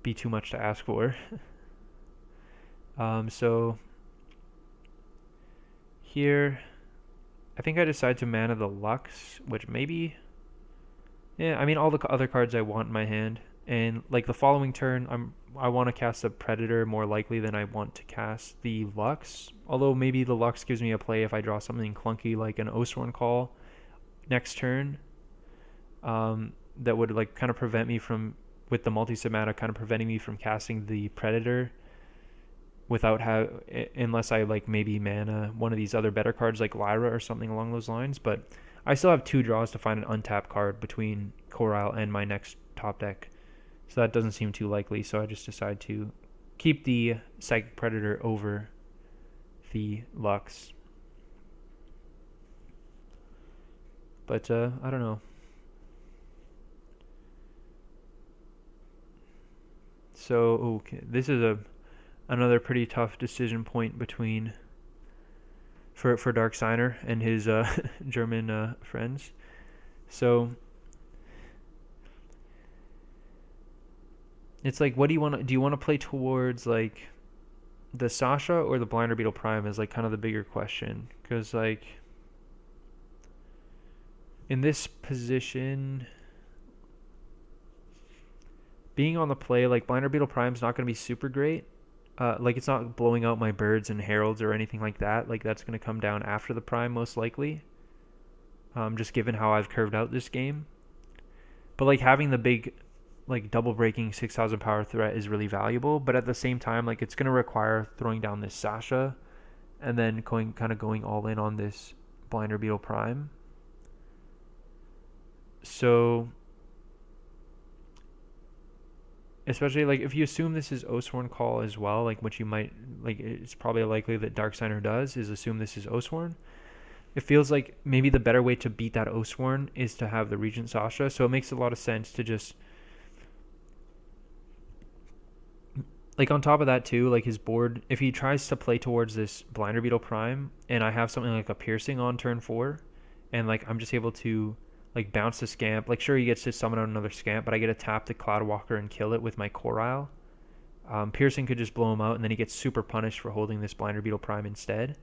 be too much to ask for. So here, I think I decide to mana the Lux, which maybe... Yeah, I mean, all the other cards I want in my hand. And, like, the following turn, I want to cast a Predator more likely than I want to cast the Lux. Although maybe the Lux gives me a play if I draw something clunky like an Oathsworn Call next turn. that would like kind of prevent me from, with the multi-mana, kind of preventing me from casting the Predator without unless I like maybe mana one of these other better cards like Lyra or something along those lines. But I still have 2 draws to find an untapped card between Core Isle and my next top deck, so that doesn't seem too likely. So I just decided to keep the Psychic Predator over the Lux. But I don't know. So okay, this is another pretty tough decision point between for Darksigner and his German friends. So it's like, what do you want? Do you want to play towards like the Sasha or the Blinder Beetle Prime is like kind of the bigger question, because like in this position, being on the play, like Blinder Beetle Prime is not going to be super great. Like it's not blowing out my birds and heralds or anything like that. Like that's going to come down after the Prime most likely. Just given how I've curved out this game. But like having the big, like double breaking 6,000 power threat is really valuable. But at the same time, like it's going to require throwing down this Sasha, and then going all in on this Blinder Beetle Prime. So especially like if you assume this is Oathsworn Call as well, like which you might, like it's probably likely that Darksigner does, is assume this is Oathsworn. It feels like maybe the better way to beat that Oathsworn is to have the Regent Sasha. So it makes a lot of sense to just, like on top of that too, like his board, if he tries to play towards this Blinder Beetle Prime and I have something like a Piercing on turn 4, and like I'm just able to like bounce the Scamp, like sure he gets to summon out another Scamp, but I get to tap the Cloudwalker and kill it with my Core Isle. Piercing could just blow him out, and then he gets super punished for holding this Blinder Beetle Prime instead.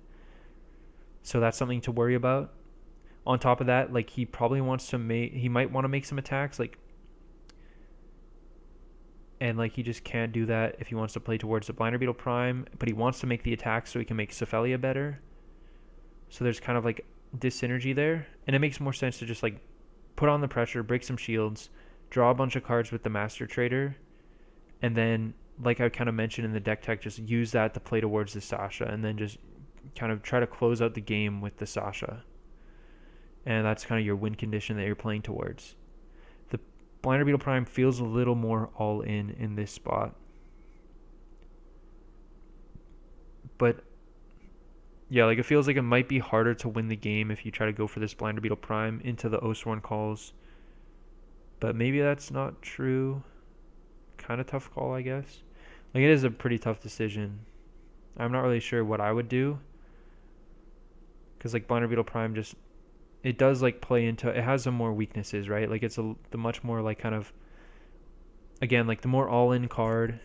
So that's something to worry about. On top of that, like he probably wants to he might want to make some attacks, like, and like he just can't do that if he wants to play towards the Blinder Beetle Prime, but he wants to make the attacks so he can make Cephalia better. So there's kind of like dyssynergy there, and it makes more sense to just like put on the pressure, break some shields, draw a bunch of cards with the Master Trader, and then, like I kind of mentioned in the deck tech, just use that to play towards the Sasha, and then just kind of try to close out the game with the Sasha. And that's kind of your win condition that you're playing towards. The Blinder Beetle Prime feels a little more all in this spot. But yeah, like it feels like it might be harder to win the game if you try to go for this Blinder Beetle Prime into the Oathsworn Calls. But maybe that's not true. Kind of tough call, I guess. Like it is a pretty tough decision. I'm not really sure what I would do, because like Blinder Beetle Prime just, it does like play into, it has some more weaknesses, right? Like it's the much more like kind of, again, like the more all-in card.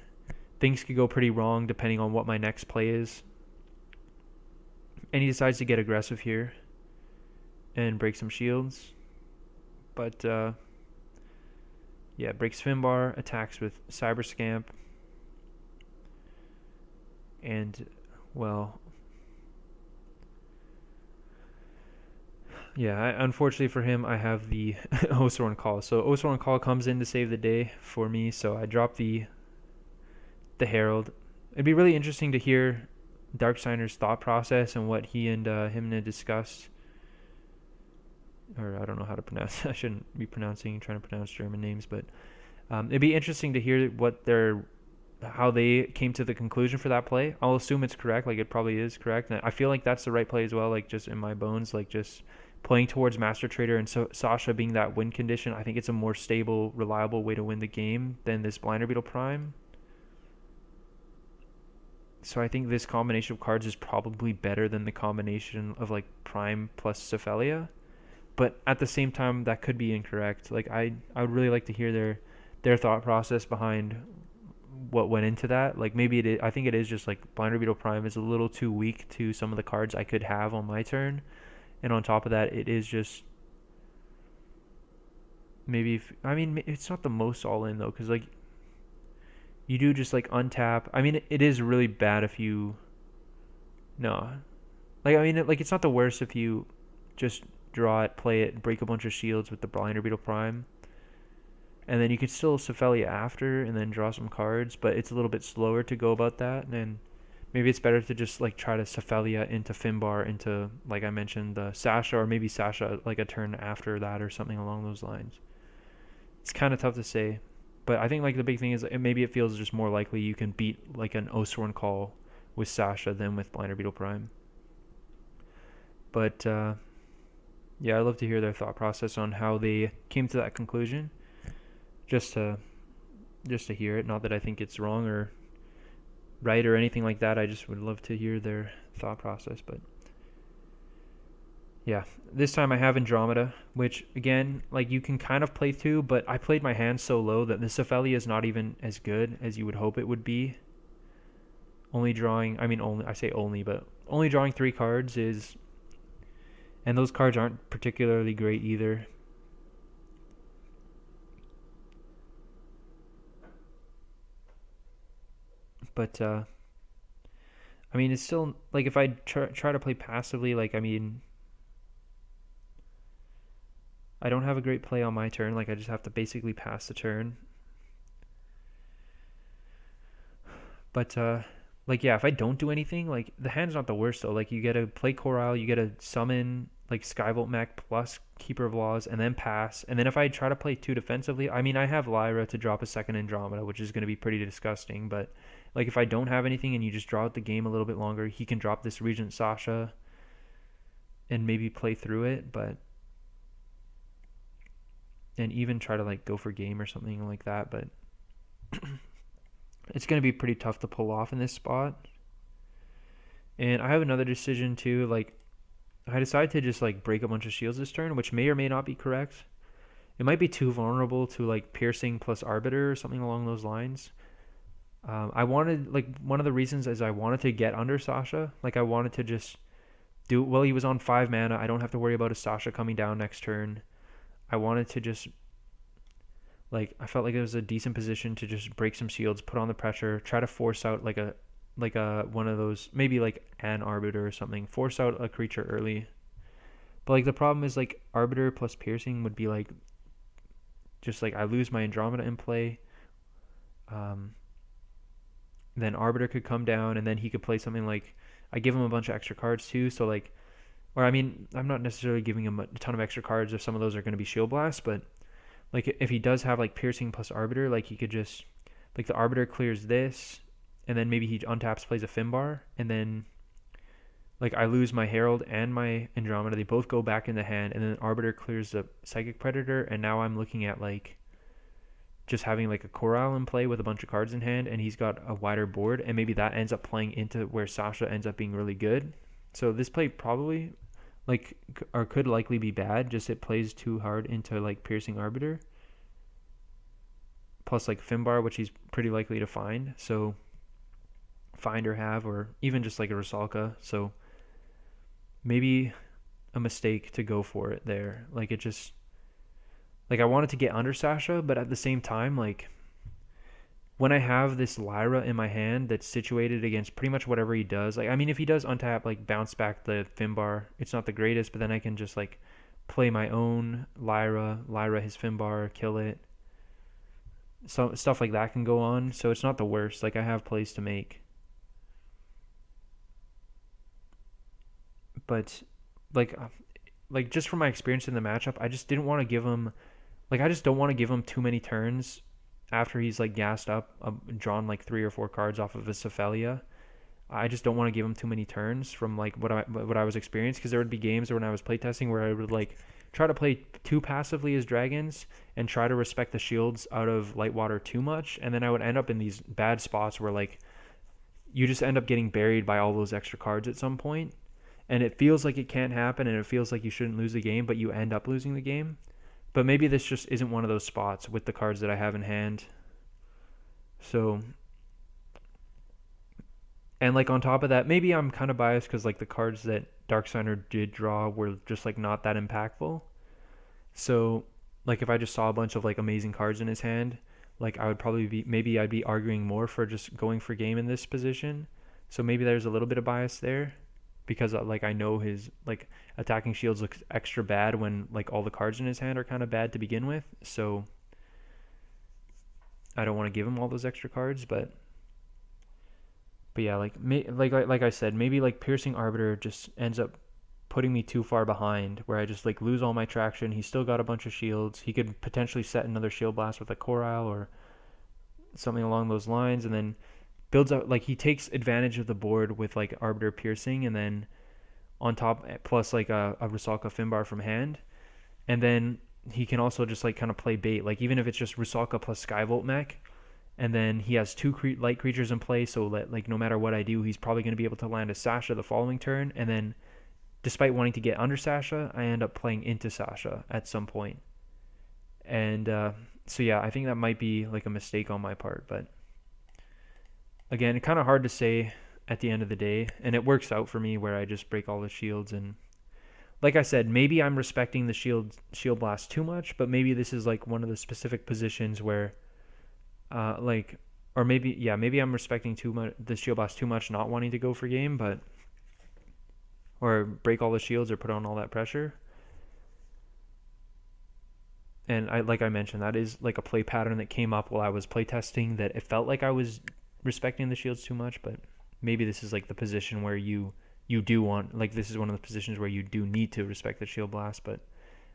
Things could go pretty wrong depending on what my next play is. And he decides to get aggressive here and break some shields. But yeah, breaks Finbar, attacks with Cyber Scamp. And, well, yeah, unfortunately for him, I have the Oathsworn Call. So Oathsworn Call comes in to save the day for me, so I drop the Herald. It'd be really interesting to hear Darksigner's thought process and what he and him had discussed. Or I don't know how to pronounce. I shouldn't be trying to pronounce German names, but it'd be interesting to hear how they came to the conclusion for that play. I'll assume it's correct. Like it probably is correct. And I feel like that's the right play as well. Like just in my bones, like just playing towards Master Trader and Sasha being that win condition. I think it's a more stable, reliable way to win the game than this Blinder Beetle Prime. So I think this combination of cards is probably better than the combination of like Prime plus Cephalia. But at the same time, that could be incorrect. Like I would really like to hear their thought process behind what went into that. Like maybe it is, I think it is just like Blinder Beetle Prime is a little too weak to some of the cards I could have on my turn. And on top of that, it is just maybe, I mean, it's not the most all in though, because like you do just like untap. I mean, it is really bad if you, no, like I mean, like it's not the worst if you just draw it, play it, break a bunch of shields with the Blinder Beetle Prime. and then you could still Sephelia after and then draw some cards, but it's a little bit slower to go about that, and maybe it's better to just like try to Sephelia into Finbar into, like I mentioned, the Sasha, or maybe Sasha like a turn after that or something along those lines. It's kind of tough to say, but I think like the big thing is maybe it feels just more likely you can beat like an Oathsworn Call with Sasha than with Blinder Beetle Prime. But yeah, I'd love to hear their thought process on how they came to that conclusion. Just to hear it. Not that I think it's wrong or right or anything like that. I just would love to hear their thought process. But yeah, this time I have Andromeda, which again, like you can kind of play through, but I played my hand so low that the Sephelia is not even as good as you would hope it would be. Only drawing 3 cards is, and those cards aren't particularly great either. But I mean, it's still like if I try to play passively, like I mean, I don't have a great play on my turn. Like I just have to basically pass the turn. But like yeah, if I don't do anything, like the hand's not the worst though. Like you get to play Coral, you get to summon like Skyvolt Mech plus Keeper of Laws, and then pass. And then if I try to play 2 defensively, I mean I have Lyra to drop a second Andromeda, which is going to be pretty disgusting. But like if I don't have anything and you just draw out the game a little bit longer, he can drop this Regent Sasha and maybe play through it, but and even try to like go for game or something like that. But it's going to be pretty tough to pull off in this spot. And I have another decision too. Like I decided to just like break a bunch of shields this turn, which may or may not be correct. It might be too vulnerable to like piercing plus arbiter or something along those lines. I wanted, like, one of the reasons is I wanted to get under Sasha. Like I wanted to just do, well, he was on 5 mana. I don't have to worry about a Sasha coming down next turn. I wanted to just, like, I felt like it was a decent position to just break some shields, put on the pressure, try to force out like a one of those, maybe like an arbiter or something, force out a creature early. But like the problem is like arbiter plus piercing would be like just like I lose my Andromeda in play. Then arbiter could come down and then he could play something like, I give him a bunch of extra cards too, so like, or I mean I'm not necessarily giving him a ton of extra cards if some of those are going to be shield blast, but like if he does have like piercing plus arbiter, like he could just, like the arbiter clears this and then maybe he untaps, plays a Finbar, and then like I lose my Herald and my Andromeda, they both go back in the hand, and then arbiter clears the Psychic Predator, and now I'm looking at like just having like a Coral in play with a bunch of cards in hand, and he's got a wider board, and maybe that ends up playing into where Sasha ends up being really good. So this play probably like, or could likely be bad, just it plays too hard into like piercing arbiter plus like Finbar, which he's pretty likely to find, so find or have, or even just like a Rusalka. So maybe a mistake to go for it there. Like it just, like I wanted to get under Sasha, but at the same time, like when I have this Lyra in my hand that's situated against pretty much whatever he does, like I mean if he does untap, like bounce back the Finbar, it's not the greatest, but then I can just like play my own Lyra his Finbar, kill it. So stuff like that can go on, so it's not the worst. Like I have plays to make. But like just from my experience in the matchup, I just didn't want to give him, like I just don't want to give him too many turns after he's like gassed up, drawn like 3 or 4 cards off of his Sephelia. I just don't want to give him too many turns from like what I was experiencing, because there would be games when I was playtesting where I would like try to play too passively as dragons and try to respect the shields out of Lightwater too much, and then I would end up in these bad spots where like you just end up getting buried by all those extra cards at some point, and it feels like it can't happen and it feels like you shouldn't lose the game, but you end up losing the game. But maybe this just isn't one of those spots with the cards that I have in hand. So, and like on top of that, maybe I'm kind of biased because like the cards that Darksigner did draw were just like not that impactful. So like if I just saw a bunch of like amazing cards in his hand, like I would probably be, maybe I'd be arguing more for just going for game in this position. So maybe there's a little bit of bias there, because like I know his like attacking shields looks extra bad when like all the cards in his hand are kind of bad to begin with. So I don't want to give him all those extra cards, but yeah, like I said, maybe like Piercing Arbiter just ends up putting me too far behind, where I just like lose all my traction. He's still got a bunch of shields. He could potentially set another shield blast with a Corile or something along those lines, and then builds up, like he takes advantage of the board with like Arbiter Piercing, and then on top plus like a Rusalka Finbar from hand, and then he can also just like kind of play bait, like even if it's just Rusalka plus Skyvolt mech, and then he has two light creatures in play, so that like no matter what I do, he's probably going to be able to land a Sasha the following turn, and then despite wanting to get under Sasha, I end up playing into Sasha at some point. And so yeah, I think that might be like a mistake on my part, but again, kind of hard to say at the end of the day, and it works out for me where I just break all the shields. And like I said, maybe I'm respecting the shield blast too much, but maybe this is like one of the specific positions where or maybe I'm respecting too much the shield blast too much, not wanting to go for game, but or break all the shields or put on all that pressure. And like I mentioned, that is like a play pattern that came up while I was playtesting, that it felt like I was respecting the shields too much, but maybe this is like the position where you do want, like this is one of the positions where you do need to respect the shield blast. But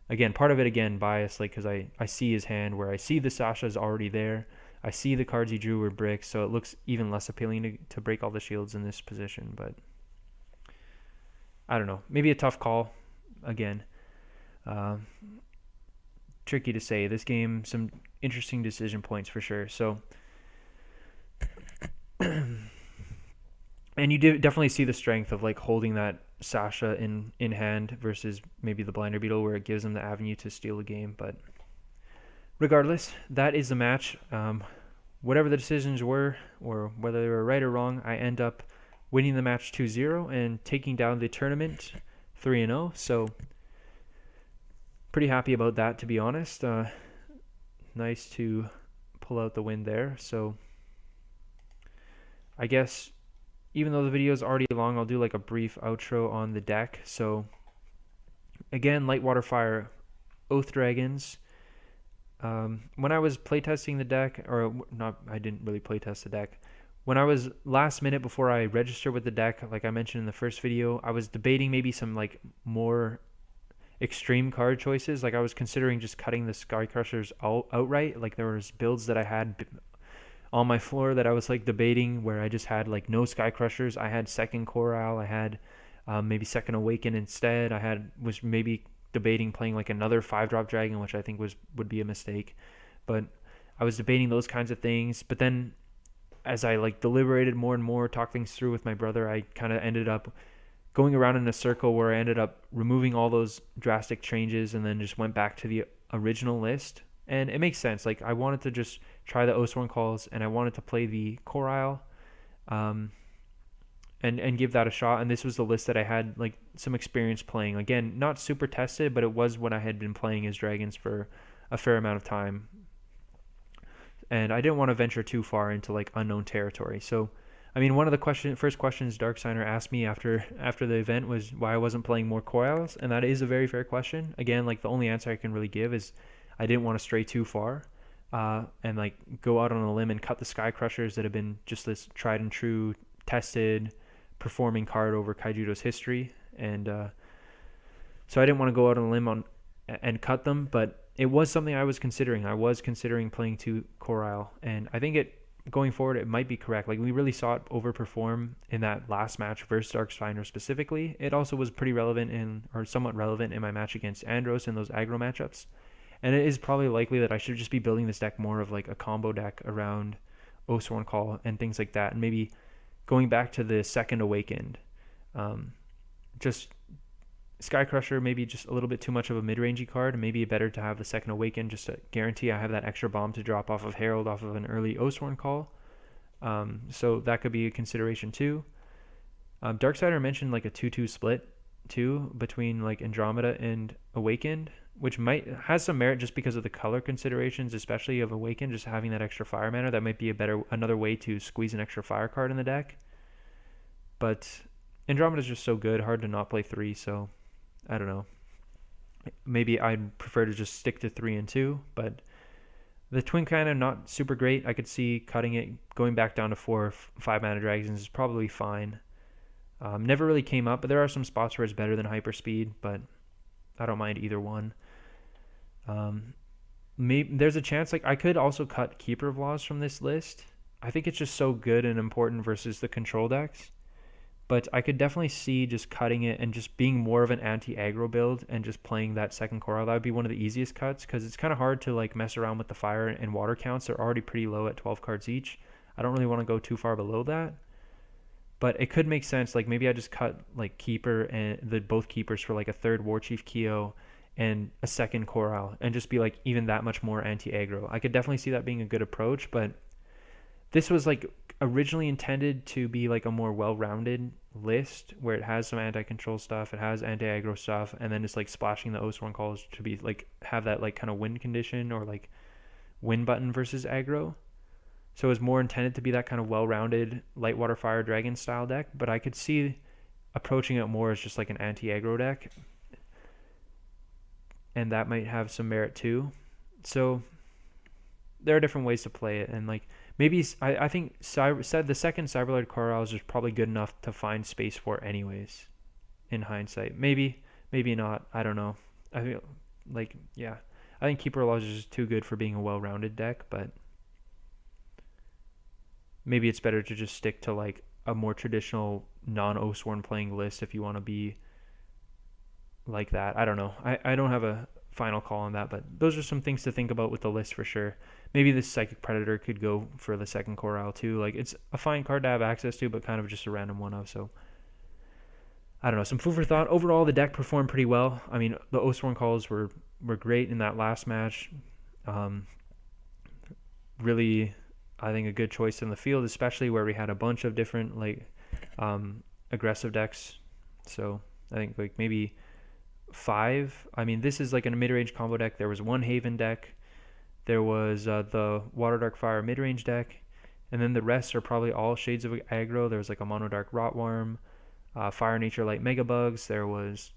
again, part of it, again, bias, like because I see his hand where I see the Sasha's already there. I see the cards he drew were bricks, so it looks even less appealing to break all the shields in this position. But I don't know. Maybe a tough call. Again, tricky to say. This game, some interesting decision points for sure. So, and you definitely see the strength of like holding that Sasha in hand versus maybe the Blinder Beetle, where it gives them the avenue to steal the game. But regardless, that is the match. Whatever the decisions were, or whether they were right or wrong, I end up winning the match 2-0 and taking down the tournament 3-0. So pretty happy about that, to be honest. Nice to pull out the win there. So I guess even though the video is already long, I'll do like a brief outro on the deck. So again, Lightwater Fire, Oath Dragons. When I was playtesting the deck, or not, I didn't really playtest the deck. When I was last minute before I registered with the deck, like I mentioned in the first video, I was debating maybe some like more extreme card choices. Like I was considering just cutting the Sky Crushers outright. Like there was builds that I had on my floor that I was like debating where I just had like no Sky Crushers. I had second Coral. I had maybe second Awaken instead. Was maybe debating playing like another 5-drop dragon, which I think would be a mistake. But I was debating those kinds of things. But then as I like deliberated more and more, talked things through with my brother, I kind of ended up going around in a circle where I ended up removing all those drastic changes and then just went back to the original list. And it makes sense. Like I wanted to just try the Oathsworn Calls, and I wanted to play the Corile, and give that a shot. And this was the list that I had like some experience playing. Again, not super tested, but it was when I had been playing as dragons for a fair amount of time. And I didn't want to venture too far into like unknown territory. So, I mean, one of the first questions Darksigner asked me after the event was why I wasn't playing more Coils, and that is a very fair question. Again, like the only answer I can really give is I didn't want to stray too far, and like go out on a limb and cut the Sky Crushers that have been just this tried and true, tested, performing card over Kaijudo's history. And so I didn't want to go out on a limb and cut them, but it was something I was considering. I was considering playing 2 Corile, and I think going forward, it might be correct. Like we really saw it overperform in that last match versus Darksigner specifically. It also was pretty relevant or somewhat relevant in my match against Andros in those aggro matchups. And it is probably likely that I should just be building this deck more of like a combo deck around Oathsworn Call and things like that. And maybe going back to the second Awakened, just Sky Crusher, maybe just a little bit too much of a mid-rangey card. Maybe better to have the second Awaken just to guarantee I have that extra bomb to drop off of Herald off of an early Oathsworn Call. So that could be a consideration too. Darksiders mentioned like a 2-2 split too between like Andromeda and Awakened, which has some merit just because of the color considerations, especially of Awakened, just having that extra fire mana. That might be another way to squeeze an extra fire card in the deck. But Andromeda's just so good, hard to not play 3, so I don't know. Maybe I'd prefer to just stick to 3 and 2, but The twin cannon, not super great. I could see cutting it, going back down to 4 or 5 mana dragons is probably fine. Never really came up, but there are some spots where it's better than hyperspeed, but I don't mind either one. Maybe there's a chance like I could also cut Keeper of Laws from this list. I think it's just so good and important versus the control decks. But I could definitely see just cutting it and just being more of an anti-aggro build and just playing that second Coral. That would be one of the easiest cuts because it's kind of hard to like mess around with the fire and water counts. They're already pretty low at 12 cards each. I don't really want to go too far below that. But it could make sense. Like maybe I just cut like Keeper and both Keepers for like a third Warchief Keo and a second Coral and just be like even that much more anti-aggro. I could definitely see that being a good approach, but this was like originally intended to be like a more well-rounded list where it has some anti-control stuff, it has anti-aggro stuff, and then it's like splashing the Oathsworn Calls to be like have that like kind of win condition or like win button versus aggro. So it was more intended to be that kind of well-rounded light water fire dragon style deck, but I could see approaching it more as just like an anti-aggro deck, and that might have some merit too. So there are different ways to play it, and like maybe I think the second Cyberlord Coral is just probably good enough to find space for anyways. In hindsight, maybe not. I don't know. I feel like I think Keeper of Laws is just too good for being a well-rounded deck, but maybe it's better to just stick to like a more traditional non-Oathsworn playing list if you want to be like that. I don't know. I don't have a final call on that, but those are some things to think about with the list for sure. Maybe this Psychic Predator could go for the second Coral too. Like it's a fine card to have access to, but kind of just a random one of. So I don't know. Some food for thought. Overall, the deck performed pretty well. I mean, the Oathsworn Calls were great in that last match. Really, I think a good choice in the field, especially where we had a bunch of different like aggressive decks. So I think like maybe 5. I mean, this is like a mid-range combo deck. There was one Haven deck. There was the Water Dark Fire mid-range deck. And then the rest are probably all shades of aggro. There was like a Mono Dark Rotworm, Fire Nature Light Megabugs. There was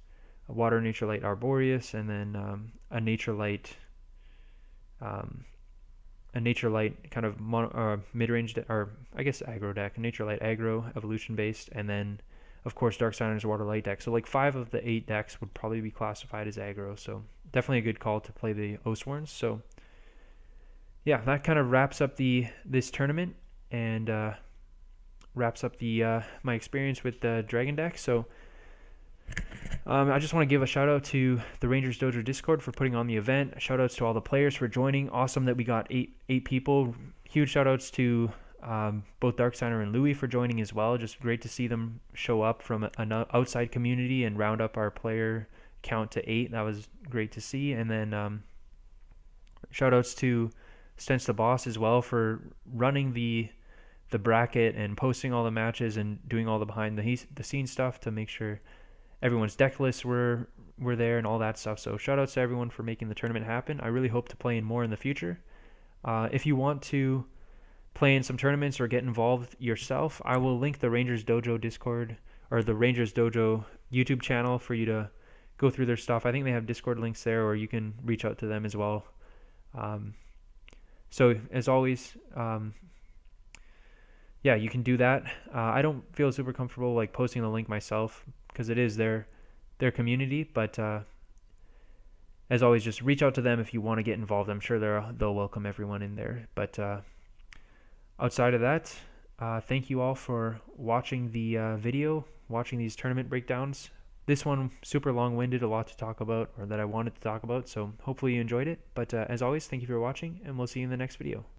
a Water Nature Light Arboreus, and then a Nature Light kind of mid-range or I guess aggro deck. Nature Light aggro, evolution based, and then of course Darksigner's Water Light deck. So like 5 of the 8 decks would probably be classified as aggro. So definitely a good call to play the Oathsworns. So yeah, that kind of wraps up this tournament and wraps up my experience with the Dragon deck. So I just want to give a shout out to the Rangers Dojo Discord for putting on the event. Shout outs to all the players for joining. Awesome that we got eight people. Huge shout outs to both Darksigner and Louis for joining as well. Just great to see them show up from an outside community and round up our player count to 8. That was great to see. And then shout outs to Stents the Boss as well for running the bracket and posting all the matches and doing all the behind the scenes stuff to make sure everyone's deck lists were there and all that stuff. So shout outs to everyone for making the tournament happen. I really hope to play in more in the future. If you want to play in some tournaments or get involved yourself, I will link the Rangers Dojo Discord or the Rangers Dojo YouTube channel for you to go through their stuff. I think they have Discord links there, or you can reach out to them as well. So as always, you can do that. I don't feel super comfortable like posting the link myself because it is their community, but as always, just reach out to them if you want to get involved. I'm sure they'll welcome everyone in there. But outside of that, thank you all for watching the video, watching these tournament breakdowns. This one super long-winded, a lot to talk about, or that I wanted to talk about, so hopefully you enjoyed it. But as always, thank you for watching, and we'll see you in the next video.